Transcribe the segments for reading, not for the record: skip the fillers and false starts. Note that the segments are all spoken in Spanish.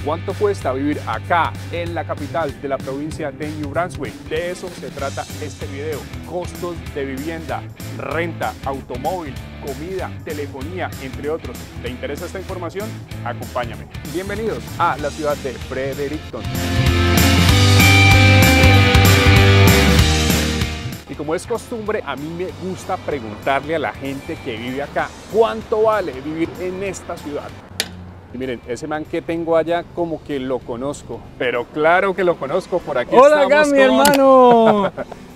¿Cuánto cuesta vivir acá en la capital de la provincia de New Brunswick? De eso se trata este video. Costos de vivienda, renta, automóvil, comida, telefonía, entre otros. ¿Te interesa esta información? Acompáñame. Bienvenidos a la ciudad de Fredericton. Y como es costumbre, a mí me gusta preguntarle a la gente que vive acá, ¿cuánto vale vivir en esta ciudad? Y miren, ese man que tengo allá como que lo conozco, pero claro que lo conozco, por aquí ¡Hola, estamos mi hermano!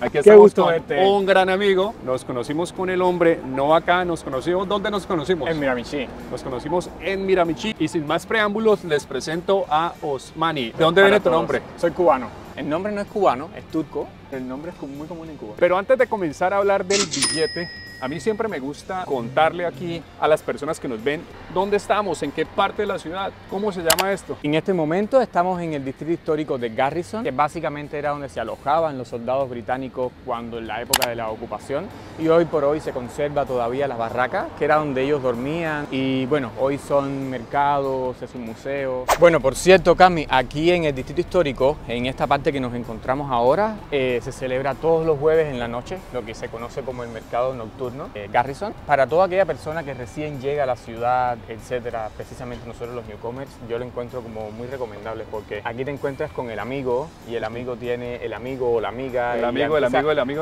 Aquí estamos gusto con verte. un gran amigo. Nos conocimos con el hombre, no acá, nos conocimos. ¿Dónde nos conocimos? En Miramichi. Nos conocimos en Miramichi. Y sin más preámbulos, les presento a Osmani. ¿De dónde viene tu nombre? Soy cubano. El nombre no es cubano, es turco, pero el nombre es muy común en Cuba. Pero antes de comenzar a hablar del billete, a mí siempre me gusta contarle aquí a las personas que nos ven dónde estamos, en qué parte de la ciudad, cómo se llama esto. En este momento estamos en el distrito histórico de Garrison, que básicamente era donde se alojaban los soldados británicos cuando en la época de la ocupación. Y hoy por hoy se conserva todavía las barracas, que era donde ellos dormían. Y bueno, hoy son mercados, es un museo. Bueno, por cierto, Cami, aquí en el distrito histórico, en esta parte que nos encontramos ahora, se celebra todos los jueves en la noche, lo que se conoce como el mercado nocturno. Garrison, para toda aquella persona que recién llega a la ciudad, etcétera, precisamente nosotros los newcomers, yo lo encuentro como muy recomendable porque aquí te encuentras con el amigo y el amigo tiene el amigo o la amiga. El amigo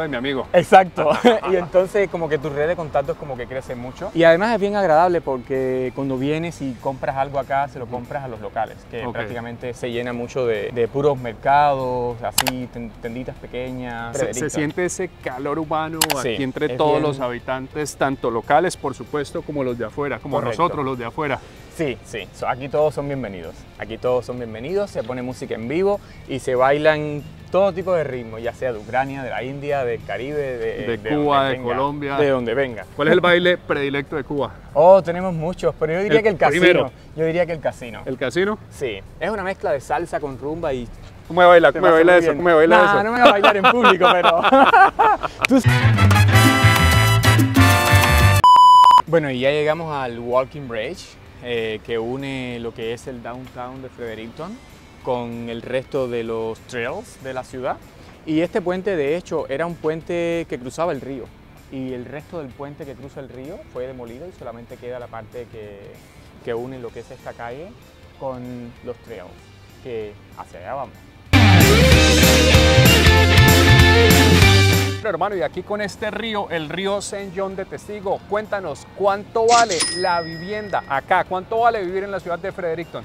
de mi amigo. Exacto. Y entonces como que tu red de contactos como que crece mucho. Y además es bien agradable porque cuando vienes y compras algo acá, se lo compras a los locales, que prácticamente se llena mucho de puros mercados, así, tenditas pequeñas. Se siente ese calor humano aquí entre es todos bien. los habitantes, tanto locales, por supuesto, como los de afuera, como Correcto. nosotros los de afuera. Sí, sí, aquí todos son bienvenidos. Aquí todos son bienvenidos, se pone música en vivo y se bailan todo tipo de ritmos, ya sea de Ucrania, de la India, del Caribe, de Cuba, de Colombia. De donde venga. ¿Cuál es el baile predilecto de Cuba? Oh, tenemos muchos, pero yo diría que el casino. Primero. Yo diría que el casino. ¿El casino? Sí, es una mezcla de salsa con rumba y... ¿Cómo me baila? ¿Cómo me baila eso? ¿Cómo me baila eso? No me voy a bailar en público, pero... Bueno, y ya llegamos al Walking Bridge, que une lo que es el downtown de Fredericton con el resto de los trails de la ciudad. Y este puente, de hecho, era un puente que cruzaba el río. Y el resto del puente que cruza el río fue demolido y solamente queda la parte que une lo que es esta calle con los trails, que hacia allá vamos. Hermano, y aquí con este río, el río St. John de Testigo, cuéntanos, ¿cuánto vale la vivienda acá? ¿Cuánto vale vivir en la ciudad de Fredericton?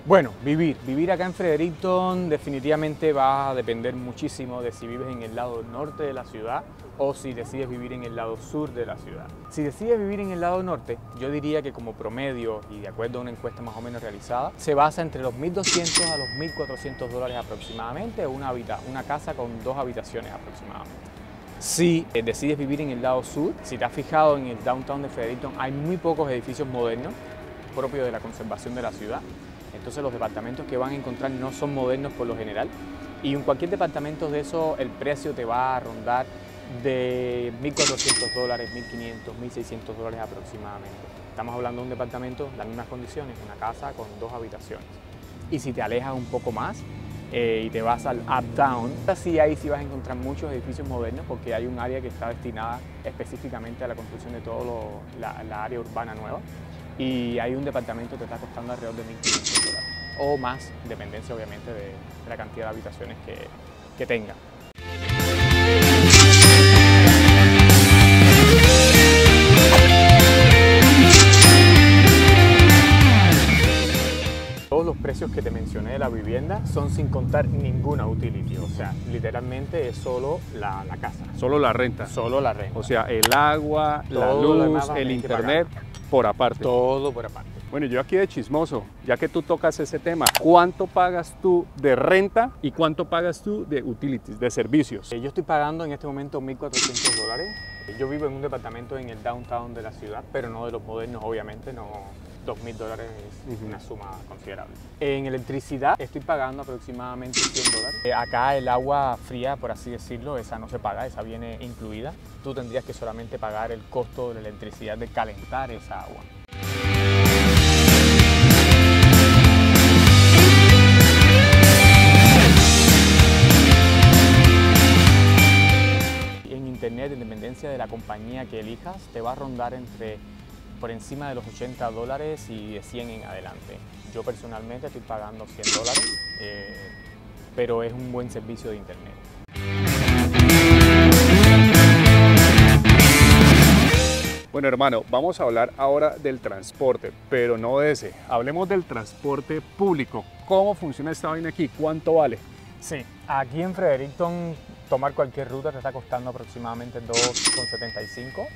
Bueno, vivir acá en Fredericton definitivamente va a depender muchísimo de si vives en el lado norte de la ciudad o si decides vivir en el lado sur de la ciudad. Si decides vivir en el lado norte, yo diría que como promedio y de acuerdo a una encuesta más o menos realizada, se basa entre los $1.200 a los $1.400 aproximadamente una casa con 2 habitaciones aproximadamente. Si decides vivir en el lado sur, si te has fijado en el downtown de Fredericton, hay muy pocos edificios modernos propios de la conservación de la ciudad. Entonces los departamentos que van a encontrar no son modernos por lo general y en cualquier departamento de eso el precio te va a rondar de $1.400, $1.500, $1.600 aproximadamente. Estamos hablando de un departamento, las mismas condiciones, una casa con 2 habitaciones. Y si te alejas un poco más y te vas al uptown, ahí sí vas a encontrar muchos edificios modernos porque hay un área que está destinada específicamente a la construcción de toda la área urbana nueva. Y hay un departamento que te está costando alrededor de $1.500 o más, dependencia obviamente de la cantidad de habitaciones que tenga. Todos los precios que te mencioné de la vivienda son sin contar ninguna utility, o sea, literalmente es solo la casa. Solo la renta. Solo la renta. O sea, el agua, la Todo lo luz, demás el tienes que internet, por aparte. Todo por aparte. Bueno, yo aquí de chismoso, ya que tú tocas ese tema, ¿cuánto pagas tú de renta y cuánto pagas tú de utilities, de servicios? Yo estoy pagando en este momento $1.400. Yo vivo en un departamento en el downtown de la ciudad, pero no de los modernos, obviamente, no $2.000 es una suma considerable. En electricidad estoy pagando aproximadamente $100. Acá el agua fría, por así decirlo, esa no se paga, esa viene incluida. Tú tendrías que solamente pagar el costo de la electricidad de calentar esa agua. En internet, en dependencia de la compañía que elijas, te va a rondar por encima de los $80 y de 100 en adelante. Yo personalmente estoy pagando $100, pero es un buen servicio de internet. Bueno, hermano, vamos a hablar ahora del transporte, pero no de ese. Hablemos del transporte público. ¿Cómo funciona esta vaina aquí? ¿Cuánto vale? Sí, aquí en Fredericton tomar cualquier ruta te está costando aproximadamente $2,75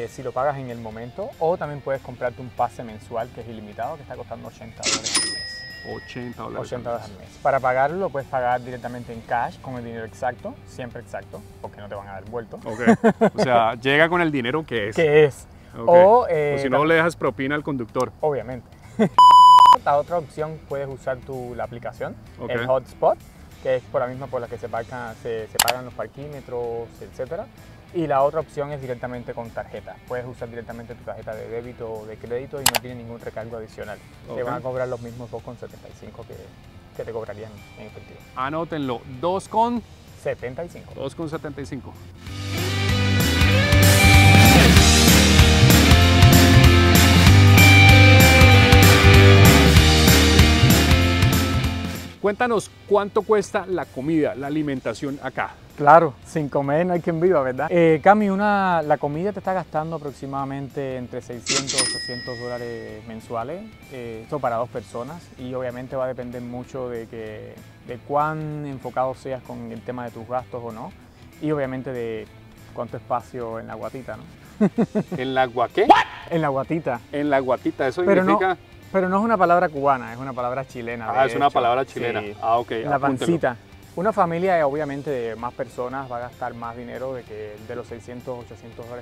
si lo pagas en el momento, o también puedes comprarte un pase mensual que es ilimitado, que está costando $80 al mes. $80 al mes. Para pagarlo lo puedes pagar directamente en cash, con el dinero exacto, siempre exacto, porque no te van a dar vuelto. Okay. O sea, llega con el dinero que es. ¿Qué es? Okay. O si no, le dejas propina al conductor. Obviamente. La otra opción, puedes usar la aplicación, Okay. el Hotspot, que es por la misma por la que se pagan los parquímetros, etc. Y la otra opción es directamente con tarjeta. Puedes usar directamente tu tarjeta de débito o de crédito y no tiene ningún recargo adicional. Okay. Te van a cobrar los mismos $2,75 que te cobrarían en efectivo. Anótenlo, 2,75. 2,75. Cuéntanos cuánto cuesta la comida, la alimentación acá. Claro, sin comer no hay quien viva, ¿verdad? Cami, la comida te está gastando aproximadamente entre $600 y $800 mensuales, esto para 2 personas, y obviamente va a depender mucho de cuán enfocado seas con el tema de tus gastos o no, y obviamente de cuánto espacio en la guatita, ¿no? ¿En la guaqué? En la guatita. En la guatita, eso Pero significa... Pero no es una palabra cubana, es una palabra chilena. Ah, es una palabra chilena. Sí. Ah, ok. La apúntelo. pancita. Una familia, obviamente, de más personas va a gastar más dinero de los $600, $800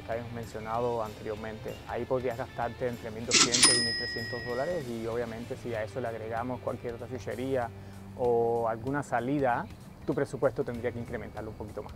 que habíamos mencionado anteriormente. Ahí podrías gastarte entre $1.200 y $1.300 y obviamente si a eso le agregamos cualquier otra chuchería o alguna salida, tu presupuesto tendría que incrementarlo un poquito más.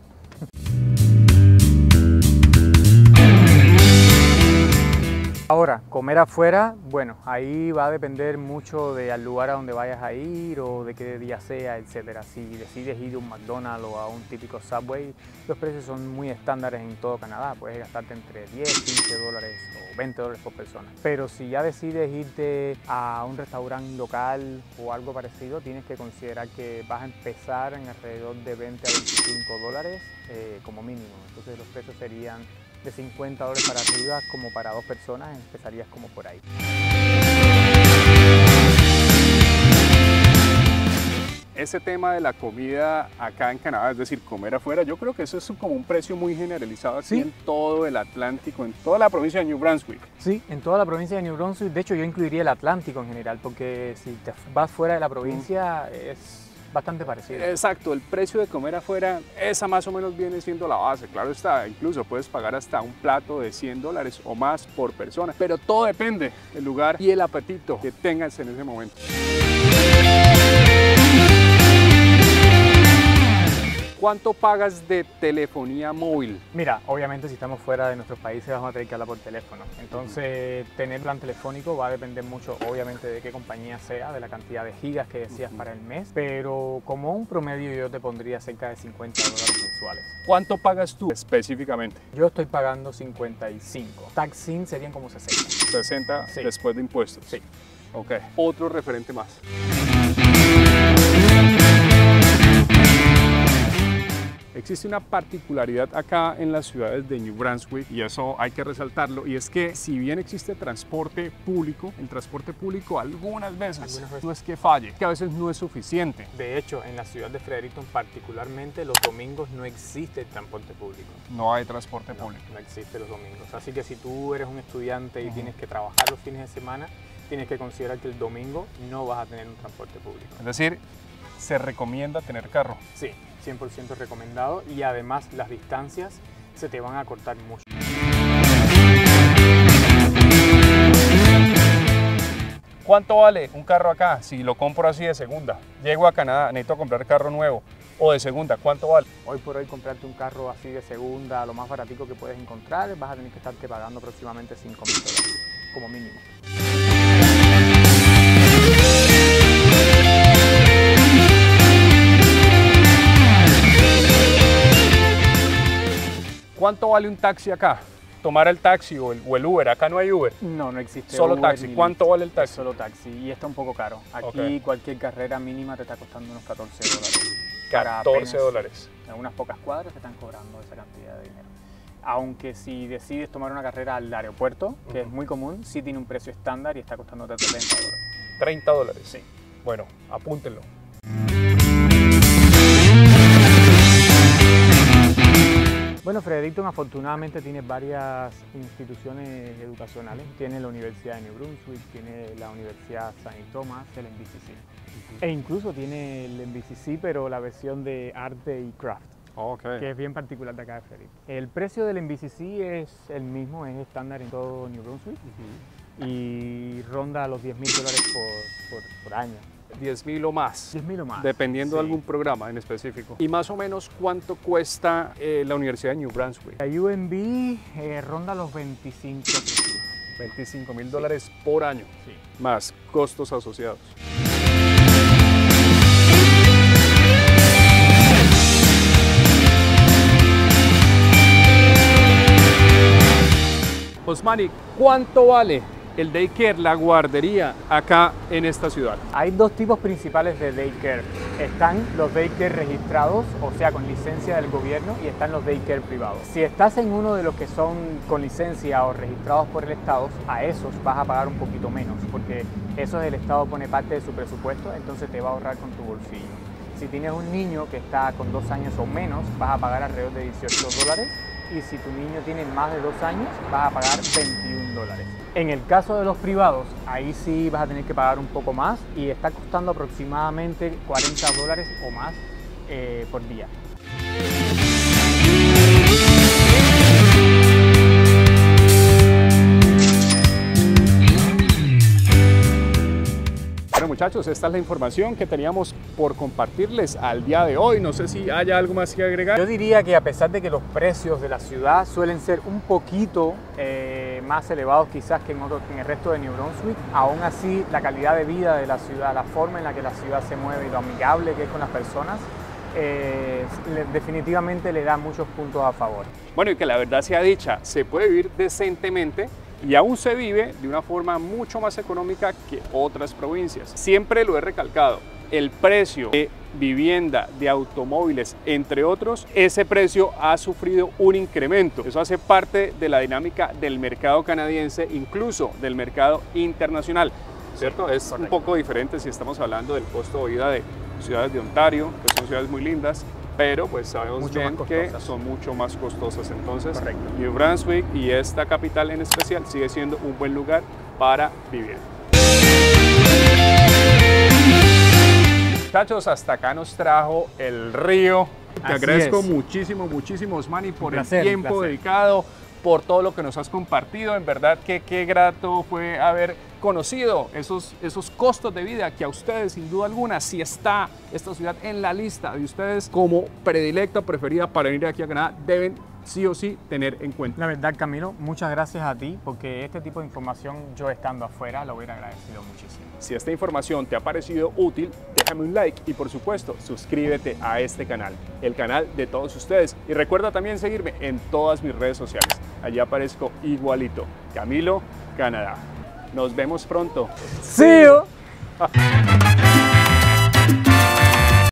Ahora, comer afuera, bueno, ahí va a depender mucho del lugar a donde vayas a ir o de qué día sea, etcétera. Si decides ir a un McDonald's o a un típico Subway, los precios son muy estándares en todo Canadá. Puedes gastarte entre $10, $15 o $20 por persona. Pero si ya decides irte a un restaurante local o algo parecido, tienes que considerar que vas a empezar en alrededor de $20 a $25 como mínimo. Entonces los precios serían de $50 para arriba, como para 2 personas, empezarías como por ahí. Ese tema de la comida acá en Canadá, es decir, comer afuera, yo creo que eso es como un precio muy generalizado aquí, ¿sí?, en todo el Atlántico, en toda la provincia de New Brunswick. Sí, en toda la provincia de New Brunswick. De hecho, yo incluiría el Atlántico en general, porque si te vas fuera de la provincia es bastante parecido. Exacto, el precio de comer afuera, esa más o menos viene siendo la base. Claro está, incluso puedes pagar hasta un plato de $100 o más por persona, pero todo depende del lugar y el apetito que tengas en ese momento. ¿Cuánto pagas de telefonía móvil? Mira, obviamente si estamos fuera de nuestros países vamos a tener que hablar por teléfono. Entonces, tener plan telefónico va a depender mucho, obviamente, de qué compañía sea, de la cantidad de gigas que decías para el mes. Pero como un promedio yo te pondría cerca de $50 mensuales. ¿Cuánto pagas tú específicamente? Yo estoy pagando 55. Tax-in serían como 60. 60 sí, después de impuestos. Sí. Ok. Otro referente más. Existe una particularidad acá en las ciudades de New Brunswick y eso hay que resaltarlo, y es que si bien existe transporte público, el transporte público algunas veces no es que falle, que a veces no es suficiente. De hecho, en la ciudad de Fredericton particularmente, los domingos no existe transporte público. No hay transporte público. No existe los domingos. Así que si tú eres un estudiante y tienes que trabajar los fines de semana, tienes que considerar que el domingo no vas a tener un transporte público. Es decir, se recomienda tener carro. Sí, 100% recomendado, y además las distancias se te van a cortar mucho. ¿Cuánto vale un carro acá si lo compro así de segunda? Llego a Canadá, necesito comprar carro nuevo o de segunda, ¿cuánto vale? Hoy por hoy comprarte un carro así de segunda, lo más baratico que puedes encontrar, vas a tener que estarte pagando aproximadamente $5.000 como mínimo. ¿Cuánto vale un taxi acá? Tomar el taxi o el Uber, acá no hay Uber. No, no existe Solo Uber taxi. ni ¿Cuánto vale el taxi? Solo taxi y está un poco caro. Aquí Okay. cualquier carrera mínima te está costando unos $14. $14. En unas pocas cuadras te están cobrando esa cantidad de dinero. Aunque si decides tomar una carrera al aeropuerto, que es muy común, sí tiene un precio estándar y está costándote $30. $30. Sí. Bueno, apúntenlo. Bueno, Fredericton afortunadamente tiene varias instituciones educacionales. Tiene la Universidad de New Brunswick, tiene la Universidad St. Thomas, el MBCC. E incluso tiene el MBCC, pero la versión de arte y craft, que es bien particular de acá de Fredericton. El precio del MBCC es el mismo, es estándar en todo New Brunswick y ronda los $10.000 por año. 10.000 o más. 10.000 o más. Dependiendo sí. de algún programa en específico. Y más o menos, ¿cuánto cuesta la Universidad de New Brunswick? La UNB ronda los $25.000. $25.000 por año, Sí. más costos asociados. Osmani, ¿cuánto vale el daycare, la guardería acá en esta ciudad? Hay dos tipos principales de daycare. Están los daycare registrados, o sea, con licencia del gobierno, y están los daycare privados. Si estás en uno de los que son con licencia o registrados por el Estado, a esos vas a pagar un poquito menos, porque esos el Estado pone parte de su presupuesto, entonces te va a ahorrar con tu bolsillo. Si tienes un niño que está con 2 años o menos, vas a pagar alrededor de $18. Y si tu niño tiene más de 2 años, vas a pagar $21. En el caso de los privados, ahí sí vas a tener que pagar un poco más y está costando aproximadamente $40 o más por día. Bueno, muchachos, esta es la información que teníamos por compartirles al día de hoy. No sé si haya algo más que agregar. Yo diría que a pesar de que los precios de la ciudad suelen ser un poquito más elevados quizás que en el resto de New Brunswick, aún así la calidad de vida de la ciudad, la forma en la que la ciudad se mueve y lo amigable que es con las personas, definitivamente le da muchos puntos a favor. Bueno, y que la verdad sea dicha, se puede vivir decentemente y aún se vive de una forma mucho más económica que otras provincias. Siempre lo he recalcado, el precio de vivienda, de automóviles, entre otros, ese precio ha sufrido un incremento. Eso hace parte de la dinámica del mercado canadiense, incluso del mercado internacional, ¿cierto? Es un poco diferente si estamos hablando del costo de vida de ciudades de Ontario, que son ciudades muy lindas, pero pues sabemos bien que son mucho más costosas. Entonces, New Brunswick y esta capital en especial sigue siendo un buen lugar para vivir. Muchachos, hasta acá nos trajo el río. Te agradezco muchísimo, Osmani, por el tiempo dedicado, por todo lo que nos has compartido. En verdad que qué grato fue haber conocido esos costos de vida que a ustedes, sin duda alguna, si está esta ciudad en la lista de ustedes como predilecta o preferida para venir aquí a Canadá, deben sí o sí tener en cuenta. La verdad, Camilo, muchas gracias a ti, porque este tipo de información, yo estando afuera, lo hubiera agradecido muchísimo. Si esta información te ha parecido útil, déjame un like y por supuesto, suscríbete a este canal, el canal de todos ustedes. Y recuerda también seguirme en todas mis redes sociales. Allí aparezco igualito, Camilo Canadá. Nos vemos pronto. See you.